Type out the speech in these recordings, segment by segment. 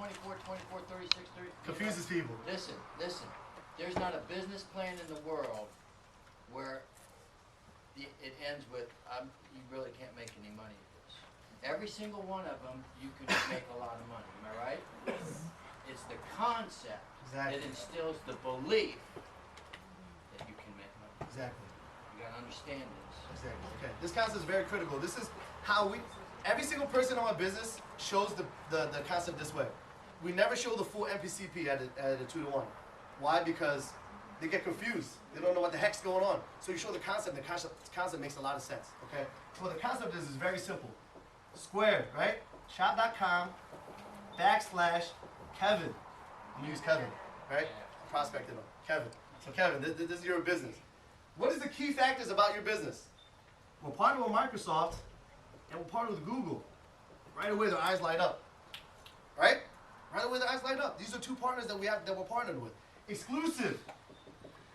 24, 24, 36, 30. Confuses people. Listen. There's not a business plan in the world where it ends with, you really can't make any money at this. Every single one of them, you can make a lot of money. Am I right? It's the concept that instills the belief that you can make money. Exactly. You gotta understand this. Exactly. Okay. This concept is very critical. This is how every single person in our business shows the concept this way. We never show the full MPCP at a 2-to-1. Why? Because they get confused. They don't know what the heck's going on. So you show the concept. The concept makes a lot of sense. Okay. So what the concept is very simple. Square, right? Shop.com / Kevin. I'm gonna use Kevin, right? I prospected him. Kevin. So Kevin, this is your business. What is the key factors about your business? We're partnered with Microsoft and we're partnered with Google. Right away their eyes light up. Right? Right away their eyes light up. These are two partners that we're partnered with. Exclusive.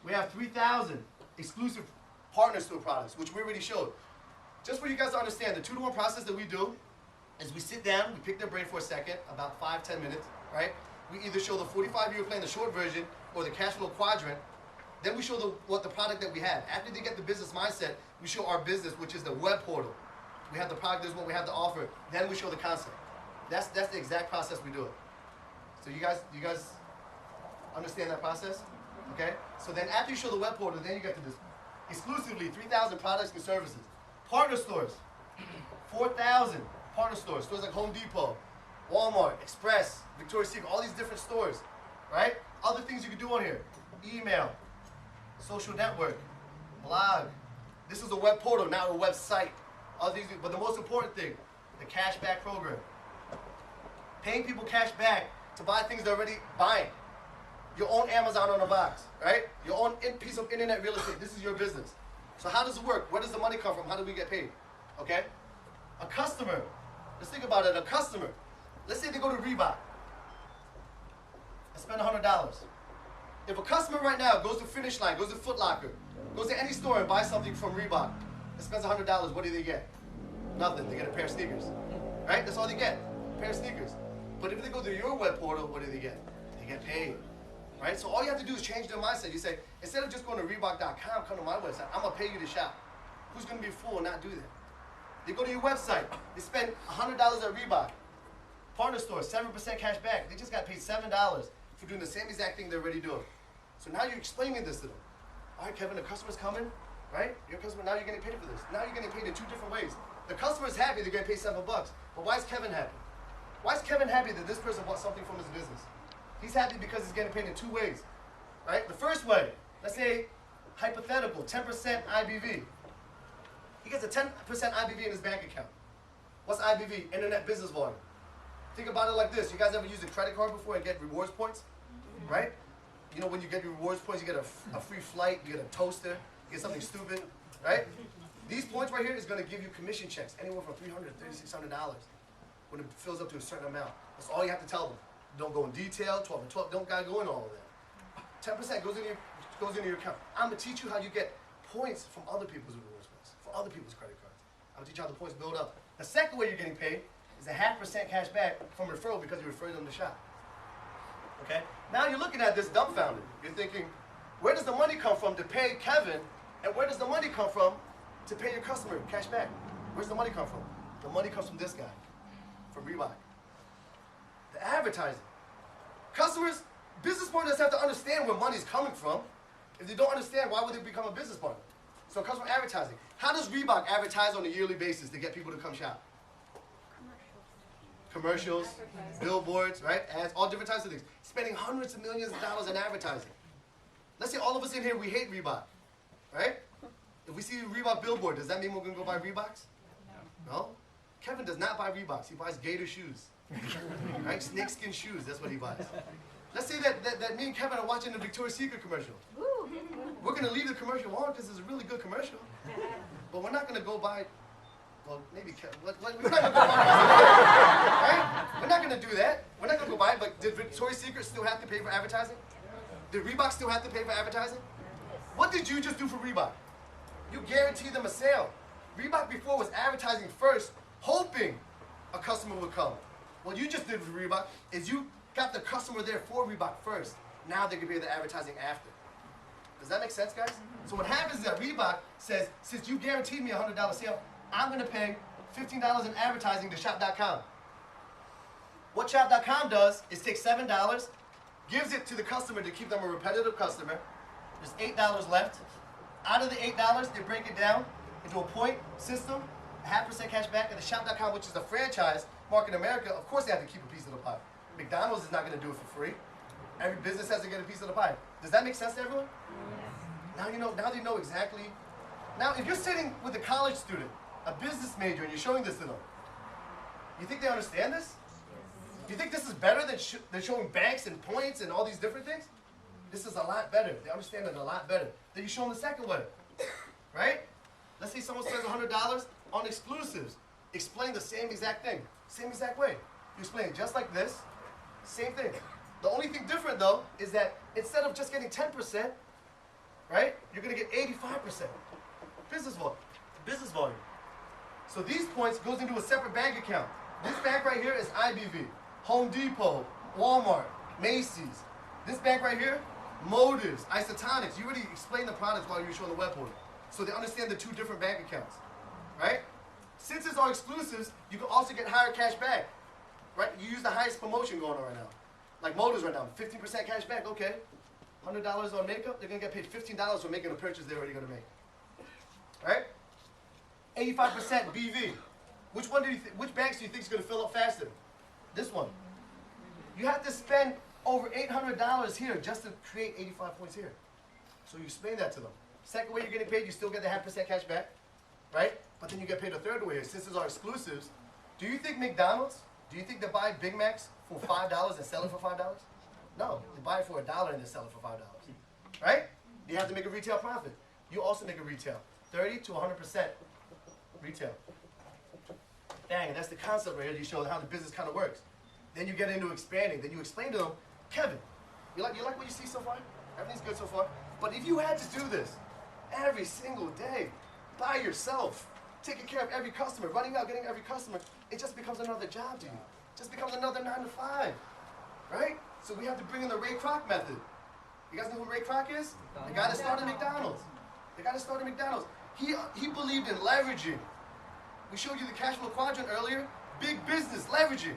We have 3,000 exclusive partners to our products, which we already showed. Just for you guys to understand, the 2-to-1 process that we do is we sit down, we pick their brain for a second, about 5-10 minutes, right? We either show the 45-year plan, the short version, or the cash flow quadrant. Then we show the product that we have. After they get the business mindset, we show our business, which is the web portal. We have the product, this is what we have to offer. Then we show the concept. That's the exact process we do it. So you guys understand that process? Okay? So then after you show the web portal, then you get to this exclusively 3,000 products and services. Partner stores, 4,000 partner stores. Stores like Home Depot, Walmart, Express, Victoria's Secret, all these different stores, right? Other things you can do on here. Email, social network, blog. This is a web portal, not a website. Other things, but the most important thing, the cashback program. Paying people cash back to buy things they're already buying. Your own Amazon on a box, right? Your own piece of internet real estate. This is your business. So how does it work? Where does the money come from? How do we get paid? Okay? A customer. Let's think about it. A customer. Let's say they go to Reebok and spend $100. If a customer right now goes to Finish Line, goes to Foot Locker, goes to any store and buys something from Reebok and spends $100, what do they get? Nothing. They get a pair of sneakers. Right? That's all they get. A pair of sneakers. But if they go to your web portal, what do they get? They get paid. Right? So all you have to do is change their mindset. You say, instead of just going to Reebok.com, come to my website. I'm going to pay you to shop. Who's going to be a fool and not do that? They go to your website. They spend $100 at Reebok. Partner store, 7% cash back. They just got paid $7 for doing the same exact thing they're already doing. So now you're explaining this to them. All right, Kevin, the customer's coming, right? Your customer, now you're getting paid for this. Now you're getting paid in 2 different ways. The customer's happy they're getting paid $7. But why is Kevin happy? Why is Kevin happy that this person bought something from his business? He's happy because he's getting paid in 2 ways, right? The first way, let's say, hypothetical, 10% IBV. He gets a 10% IBV in his bank account. What's IBV? Internet business volume. Think about it like this. You guys ever used a credit card before and get rewards points? Right? You know when you get your rewards points, you get a free flight, you get a toaster, you get something stupid, right? These points right here is going to give you commission checks, anywhere from $300 to $3,600 when it fills up to a certain amount. That's all you have to tell them. Don't go in detail, 12 and 12, don't gotta go in all of that. 10% goes into your account. I'm gonna teach you how you get points from other people's rewards points, from other people's credit cards. I'm gonna teach you how the points build up. The second way you're getting paid is a 0.5% cash back from referral because you referred them to shop. Okay? Now you're looking at this dumbfounded. You're thinking, where does the money come from to pay Kevin, and where does the money come from to pay your customer cash back? Where's the money come from? The money comes from this guy, from Reebok. The advertising. Customers, business partners have to understand where money's coming from. If they don't understand, why would they become a business partner? So customer advertising. How does Reebok advertise on a yearly basis to get people to come shop? Commercials, billboards, right? Ads, all different types of things. Spending hundreds of millions of dollars in advertising. Let's say all of us in here, we hate Reebok, right? If we see a Reebok billboard, does that mean we're going to go buy Reeboks? No. Kevin does not buy Reeboks. He buys Gator shoes. Right? Snakeskin shoes, that's what he buys. Let's say that me and Kevin are watching the Victoria's Secret commercial. We're going to leave the commercial on because it's a really good commercial. But we're not going to go buy, well, maybe Kevin. We're not going to go buy right? We're not going to do that. We're not going to go buy it, but did Victoria's Secret still have to pay for advertising? Did Reebok still have to pay for advertising? What did you just do for Reebok? You guaranteed them a sale. Reebok before was advertising first, hoping a customer would come. What you just did with Reebok is you got the customer there for Reebok first. Now they can pay the advertising after. Does that make sense, guys? So what happens is that Reebok says, since you guaranteed me a $100 sale, I'm going to pay $15 in advertising to Shop.com. What Shop.com does is take $7, gives it to the customer to keep them a repetitive customer. There's $8 left. Out of the $8, they break it down into a point system, a 0.5% cash back, and the Shop.com, which is a franchise market in America, of course they have to keep a piece of the pie. McDonald's is not going to do it for free. Every business has to get a piece of the pie. Does that make sense to everyone? Now you know. Now they know exactly. Now, if you're sitting with a college student, a business major, and you're showing this to them, you think they understand this? Do you think this is better than showing banks and points and all these different things? This is a lot better. They understand it a lot better. Then you show them the second way, right? Let's say someone spends $100 on exclusives. Explain the same exact thing, same exact way. You explain it just like this, same thing. The only thing different though is that instead of just getting 10%, right, you're gonna get 85% business volume. So these points goes into a separate bank account. This bank right here is IBV, Home Depot, Walmart, Macy's. This bank right here, Motives, Isotonics. You already explained the products while you were showing the web portal. So they understand the two different bank accounts, right? Since it's all exclusives, you can also get higher cash back, right? You use the highest promotion going on right now. Like Motives right now, 15% cash back, okay. $100 on makeup, they're gonna get paid $15 for making a purchase they're already gonna make. Right? 85% BV. Which banks do you think is gonna fill up faster? This one. You have to spend over $800 here just to create 85 points here. So you explain that to them. Second way you're getting paid, you still get the 0.5% cash back, right? But then you get paid a third way. Since these are exclusives, do you think McDonald's, do you think they buy Big Macs for $5 and sell it for $5? No, they buy it for $1 and they sell it for $5, right? You have to make a retail profit. You also make a retail, 30 to 100% retail. Bang, and that's the concept right here. You show how the business kind of works. Then you get into expanding. Then you explain to them, Kevin, you like what you see so far? Everything's good so far? But if you had to do this every single day by yourself, taking care of every customer, running out, getting every customer, it just becomes another job to you. It just becomes another 9 to 5, right? So we have to bring in the Ray Kroc method. You guys know who Ray Kroc is? The guy that started McDonald's. The guy that started McDonald's. He believed in leveraging. We showed you the cash flow quadrant earlier. Big business, leveraging,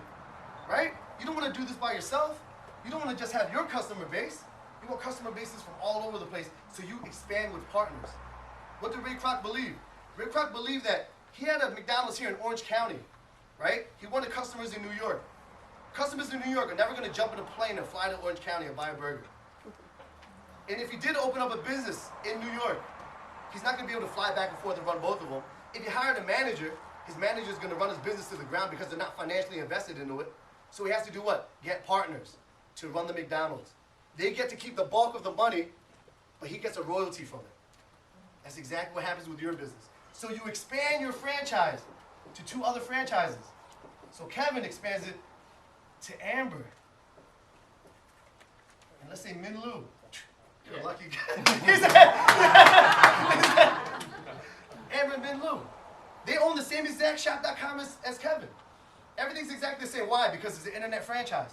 right? You don't want to do this by yourself. You don't want to just have your customer base. You want customer bases from all over the place, so you expand with partners. What did Ray Kroc believe? Ray Kroc believed that he had a McDonald's here in Orange County, right? He wanted customers in New York. Customers in New York are never going to jump in a plane and fly to Orange County and buy a burger. And if he did open up a business in New York, he's not going to be able to fly back and forth and run both of them. If he hired a manager, his manager is going to run his business to the ground because they're not financially invested into it. So he has to do what? Get partners to run the McDonald's. They get to keep the bulk of the money, but he gets a royalty from it. That's exactly what happens with your business. So you expand your franchise to 2 other franchises. So Kevin expands it to Amber. And let's say Min Lu. You're a lucky guy. Amber and Min Lu. They own the same exact Shop.com as Kevin. Everything's exactly the same. Why? Because it's an internet franchise.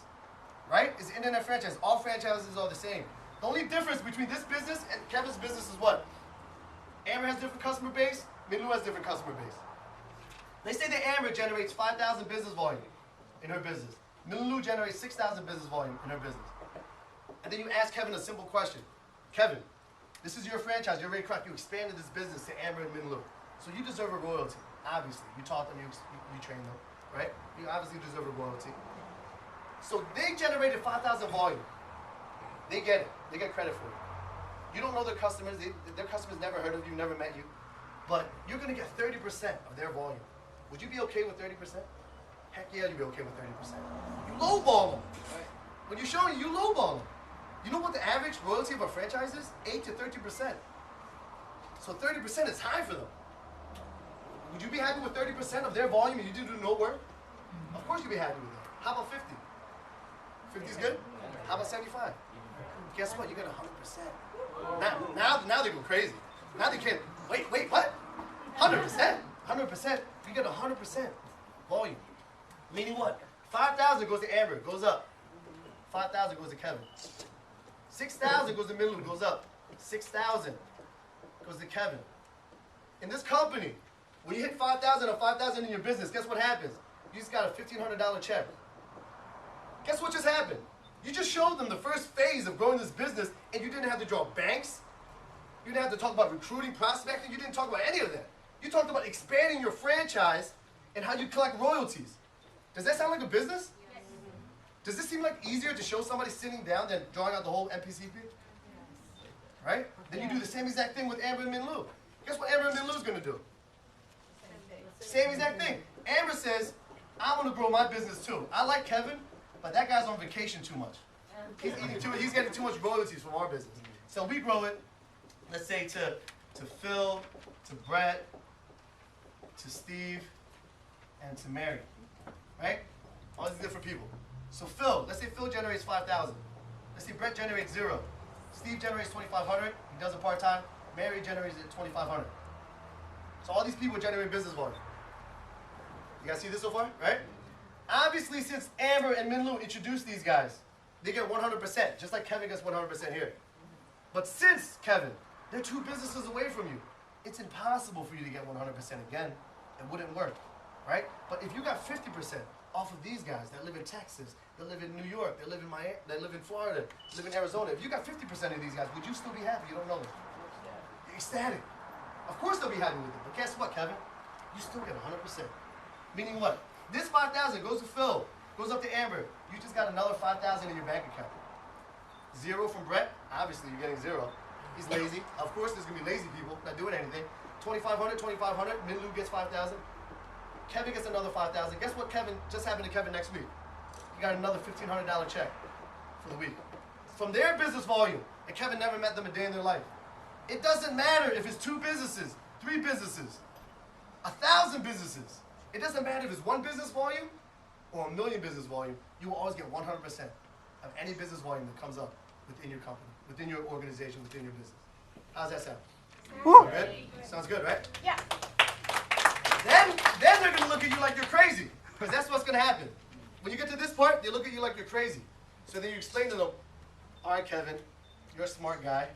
Right? It's an internet franchise. All franchises are the same. The only difference between this business and Kevin's business is what? Amber has different customer base. Min Lu has different customer base. They say that Amber generates 5,000 business volume in her business. Min Lu generates 6,000 business volume in her business. And then you ask Kevin a simple question. Kevin, this is your franchise. You're Ray Kroc. You expanded this business to Amber and Min Lu. So you deserve a royalty, obviously. You taught them, you trained them, right? You obviously deserve a royalty. So they generated 5,000 volume. They get it. They get credit for it. You don't know their customers. Their customers never heard of you, never met you. But you're going to get 30% of their volume. Would you be okay with 30%? Heck yeah, you'd be okay with 30%. You lowball them. When you're showing you lowball them. You know what the average royalty of a franchise is? 8 to 13%. So 30% is high for them. Would you be happy with 30% of their volume and you do no work? Of course you'd be happy with that. How about 50? 50 is good? How about 75? Guess what? You got 100%. Now they go crazy. Now they can't. Wait, what? 100%? 100%? You get 100% volume. Meaning what? 5,000 goes to Amber, goes up. 5,000 goes to Kevin. 6,000 goes to Minlu, goes up. 6,000 goes to Kevin. In this company, when you hit 5,000 or 5,000 in your business, guess what happens? You just got a $1,500 check. Guess what just happened? You just showed them the first phase of growing this business, and you didn't have to draw banks. You didn't have to talk about recruiting, prospecting. You didn't talk about any of that. You talked about expanding your franchise and how you collect royalties. Does that sound like a business? Yes. Does this seem like easier to show somebody sitting down than drawing out the whole MPCP? Right? Then you do the same exact thing with Amber and Minlu. Guess what Amber and Minlu is going to do? Same exact thing. Amber says, I want to grow my business too. I like Kevin, but that guy's on vacation too much. He's eating too much. He's getting too much royalties from our business. So we grow it, let's say to Phil, to Brett, to Steve, and to Mary. Right? All these different people. So Phil, let's say Phil generates 5,000. Let's say Brett generates 0. Steve generates 2,500. He does it part-time. Mary generates it 2,500. So all these people generate business volume. You guys see this so far, right? Obviously, since Amber and Minlu introduced these guys, they get 100%, just like Kevin gets 100% here. But since, Kevin, they're 2 businesses away from you, it's impossible for you to get 100% again. It wouldn't work, right? But if you got 50% off of these guys that live in Texas, that live in New York, that live in Miami, that live in Florida, live in Arizona, if you got 50% of these guys, would you still be happy? You don't know them. You're ecstatic. Of course they'll be happy with it, but guess what, Kevin? You still get 100%. Meaning what? This 5,000 goes to Phil, goes up to Amber. You just got another 5,000 in your bank account. 0 from Brett. Obviously, you're getting 0. He's lazy. Of course, there's gonna be lazy people not doing anything. 2,500, 2,500. Minlu gets 5,000. Kevin gets another 5,000. Guess what Kevin just happened to Kevin next week? He got another $1,500 check for the week from their business volume, and Kevin never met them a day in their life. It doesn't matter if it's 2 businesses, 3 businesses, 1,000 businesses. It doesn't matter if it's 1 business volume or 1,000,000 business volume. You will always get 100% of any business volume that comes up within your company, within your organization, within your business. How's that sound? Sounds good? Sounds good, right? Yeah. Then they're going to look at you like you're crazy, because that's what's going to happen. When you get to this part, they look at you like you're crazy. So then you explain to them, all right, Kevin, you're a smart guy.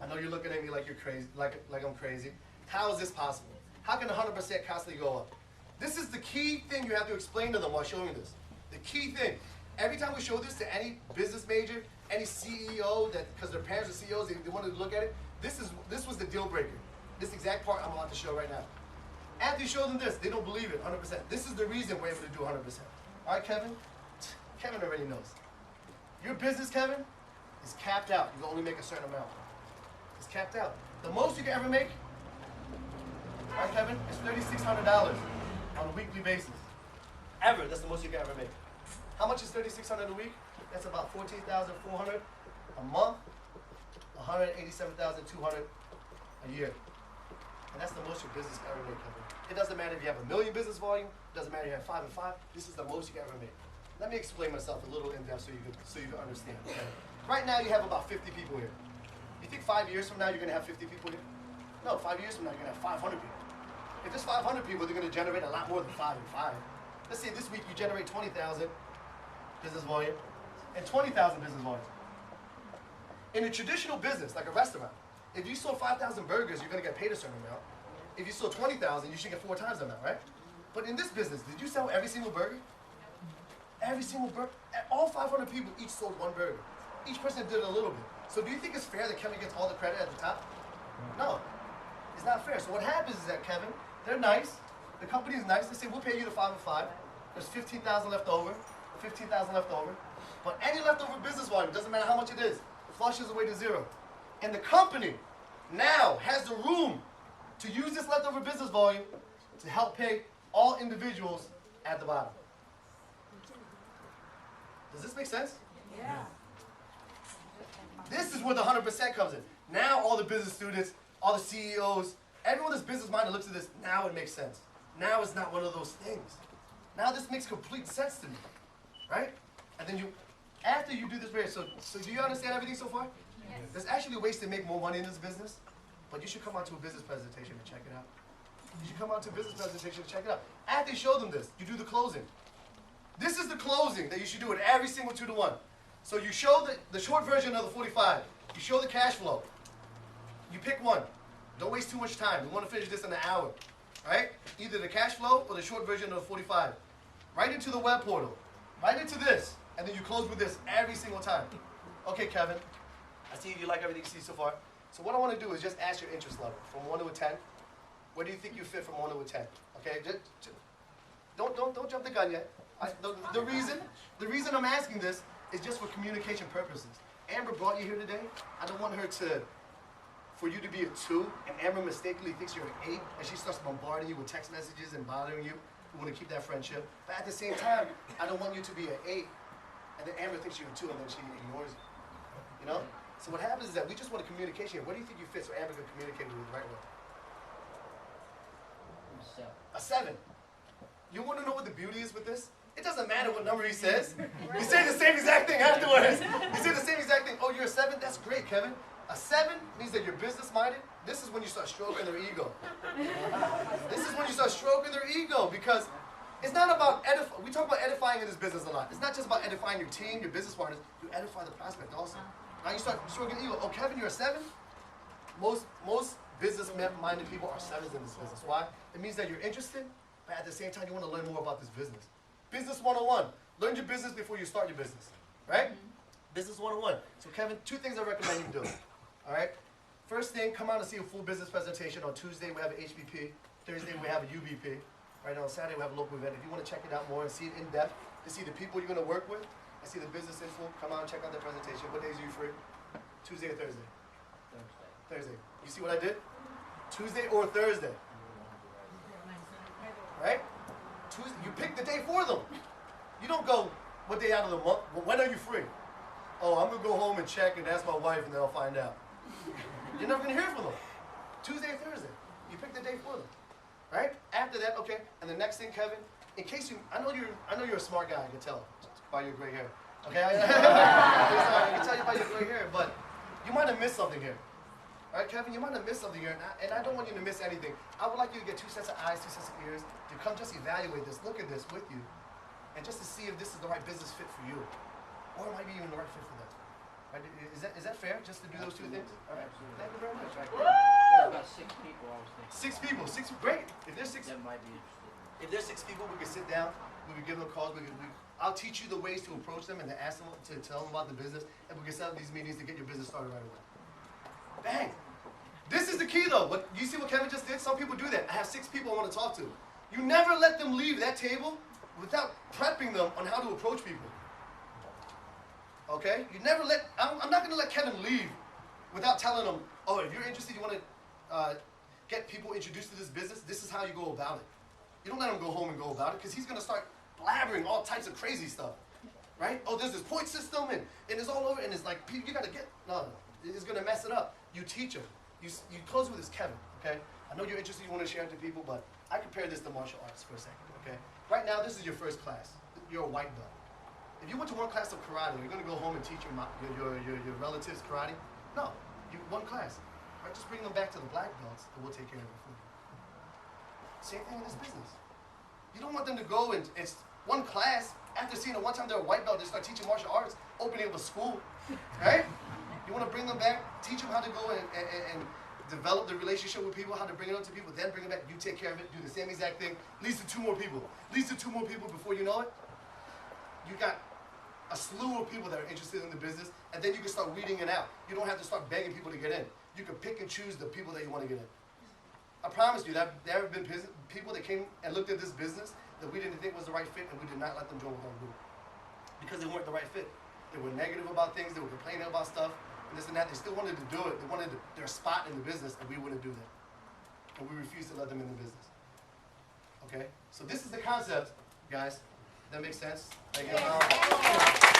I know you're looking at me like you're crazy, like I'm crazy. How is this possible? How can 100% constantly go up? This is the key thing you have to explain to them while showing this. The key thing. Every time we show this to any business major, any CEO, that because their parents are CEOs, they wanted to look at it, this was the deal breaker. This exact part I'm about to show right now. After you show them this, they don't believe it 100%. This is the reason we're able to do 100%. All right, Kevin? Kevin already knows. Your business, Kevin, is capped out. You can only make a certain amount. It's capped out. The most you can ever make, all right, Kevin, is $3,600 on a weekly basis. Ever, that's the most you can ever make. How much is $3,600 a week? That's about $14,400 a month, $187,200 a year. And that's the most your business can ever make, Kevin. It doesn't matter if you have 1,000,000 business volume, it doesn't matter if you have 5 and 5, this is the most you can ever make. Let me explain myself a little in depth so you can understand. Okay? Right now you have about 50 people here. You think 5 years from now you're gonna have 50 people here? No, 5 years from now you're gonna have 500 people. If there's 500 people, they're gonna generate a lot more than 5 and 5. Let's say this week you generate 20,000 business volume and 20,000 business volume. In a traditional business, like a restaurant, if you sold 5,000 burgers, you're gonna get paid a certain amount. If you sold 20,000, you should get 4 times the amount, right? But in this business, did you sell every single burger? Every single burger? All 500 people each sold 1 burger. Each person did a little bit. So do you think it's fair that Kevin gets all the credit at the top? No, it's not fair. So what happens is that Kevin, they're nice. The company is nice. They say, we'll pay you the 5 and 5. There's 15,000 left over, 15,000 left over. But any leftover business volume, doesn't matter how much it is, flushes away to 0. And the company now has the room to use this leftover business volume to help pay all individuals at the bottom. Does this make sense? Yeah. This is where the 100% comes in. Now all the business students, all the CEOs, everyone that's business minded looks at this, now it makes sense. Now it's not one of those things. Now this makes complete sense to me, right? And then after you do this, so do you understand everything so far? Yes. There's actually ways to make more money in this business, but you should come out to a business presentation and check it out. You should come out to a business presentation and check it out. After you show them this, you do the closing. This is the closing that you should do in every single 2-to-1. So you show the short version of the 45. You show the cash flow. You pick one. Don't waste too much time. We want to finish this in an hour. Right? Either the cash flow or the short version of the 45. Right into the web portal. Right into this. And then you close with this every single time. Okay, Kevin. I see you like everything you see so far. So what I want to do is just ask your interest level from 1 to a 10. Where do you think you fit from 1 to a 10? Okay, don't jump the gun yet. The reason I'm asking this is just for communication purposes. Amber brought you here today. I don't want her for you to be a 2, and Amber mistakenly thinks you're an 8, and she starts bombarding you with text messages and bothering you. We want to keep that friendship. But at the same time, I don't want you to be an 8, and then Amber thinks you're a 2, and then she ignores you. You know? So what happens is that we just want a communication. Where do you think you fit so Amber can communicate with you the right way? A 7. You want to know what the beauty is with this? It doesn't matter what number he says. You say the same exact thing afterwards. You say the same exact thing. Oh, you're a 7? That's great, Kevin. A 7 means that you're business-minded. This is when you start stroking their ego. This is when you start stroking their ego, because it's not about we talk about edifying in this business a lot. It's not just about edifying your team, your business partners. You edify the prospect also. Now you start stroking ego. Oh, Kevin, you're a 7? Most business-minded people are 7s in this business. Why? It means that you're interested, but at the same time, you want to learn more about this business. Business 101. Learn your business before you start your business. Right? Business 101. So, Kevin, 2 things I recommend you do. All right? First thing, come out and see a full business presentation. On Tuesday, we have an HBP. Thursday, we have a UBP. Right? On Saturday, we have a local event. If you want to check it out more and see it in depth, to see the people you're going to work with, and see the business info, come out and check out the presentation. What days are you free? Tuesday or Thursday? Thursday. You see what I did? Tuesday or Thursday. Right? Tuesday. You pick the day for them. You don't go, what day out of the month? When are you free? Oh, I'm going to go home and check and ask my wife, and then I'll find out. You're never going to hear from them. Tuesday or Thursday. You pick the day for them. Right? After that, okay. And the next thing, Kevin, in case I know you're a smart guy, I can tell by your gray hair. Okay? I can tell you by your gray hair, but you might have missed something here. All right, Kevin, you might have missed something here, and I don't want you to miss anything. I would like you to get 2 sets of eyes, 2 sets of ears, to come just evaluate this, look at this with you, and just to see if this is the right business fit for you, or it might be even the right fit for them. Right? Is that fair, just to do those 2 things? All right. Thank you very much. There's about 6 people, I was thinking. 6 people, 6, great. If there's 6, That might be interested. if there's 6 people, we can sit down, we can give them calls, I'll teach you the ways to approach them and to ask them, to tell them about the business, and we can set up these meetings to get your business started right away. Bang! This is the key, though. You see what Kevin just did? Some people do that. I have 6 people I want to talk to. You never let them leave that table without prepping them on how to approach people. Okay? You never I'm not going to let Kevin leave without telling them, oh, if you're interested, you want to get people introduced to this business, this is how you go about it. You don't let him go home and go about it, because he's going to start blabbering all types of crazy stuff. Right? Oh, there's this point system, and it's all over, and it's like, you got to get, no, it's going to mess it up. You teach them. You close with this, Kevin, okay? I know you're interested, you want to share it to people, but I compare this to martial arts for a second, okay? Right now, this is your first class. You're a white belt. If you went to 1 class of karate, you're going to go home and teach your relatives karate? No, one class. Right? Just bring them back to the black belts, and we'll take care of it for you. Same thing in this business. You don't want them to go and it's 1 class. After seeing it one time they're a white belt, they start teaching martial arts, opening up a school, right? You want to bring them back, teach them how to go and develop the relationship with people, how to bring it up to people, then bring it back. You take care of it, do the same exact thing. Leads to 2 more people. Leads to 2 more people before you know it. You got a slew of people that are interested in the business, and then you can start weeding it out. You don't have to start begging people to get in. You can pick and choose the people that you want to get in. I promise you that there have been people that came and looked at this business that we didn't think was the right fit, and we did not let them join with our group because they weren't the right fit. They were negative about things. They were complaining about stuff. And this and that, they still wanted to do it. They wanted their spot in the business, and we wouldn't do that. And we refused to let them in the business. Okay? So this is the concept, guys. That makes sense? Thank you.